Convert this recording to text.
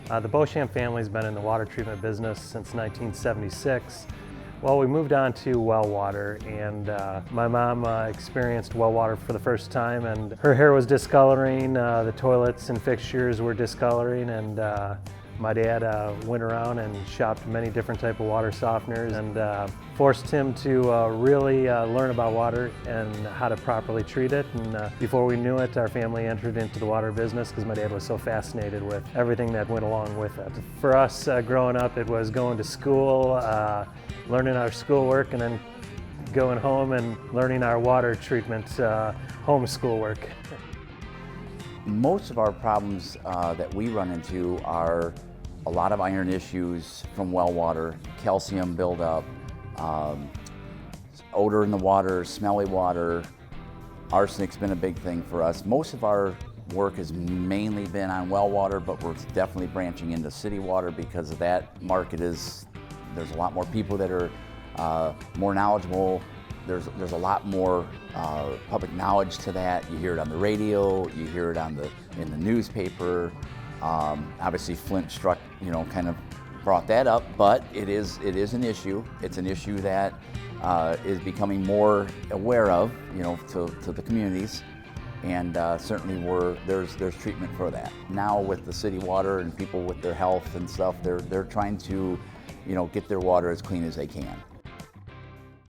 The Beauchamp family's been in the water treatment business since 1976. Well, we moved on to well water, and my mom experienced well water for the first time, and her hair was discoloring, the toilets and fixtures were discoloring, and my dad went around and shopped many different type of water softeners and forced him to really learn about water and how to properly treat it. And before we knew it, our family entered into the water business because my dad was so fascinated with everything that went along with it. For us growing up, it was going to school, learning our schoolwork, and then going home and learning our water treatment home schoolwork. Most of our problems that we run into are a lot of iron issues from well water, calcium buildup, odor in the water, smelly water. Arsenic's been a big thing for us. Most of our work has mainly been on well water, but we're definitely branching into city water because of that market there's a lot more people that are more knowledgeable. There's a lot more public knowledge to that. You hear it on the radio, you hear it in the newspaper. Obviously Flint struck, kind of brought that up, but it is an issue. It's an issue that is becoming more aware of, to the communities, and certainly there's treatment for that. Now with the city water and people with their health and stuff, they're trying to, get their water as clean as they can.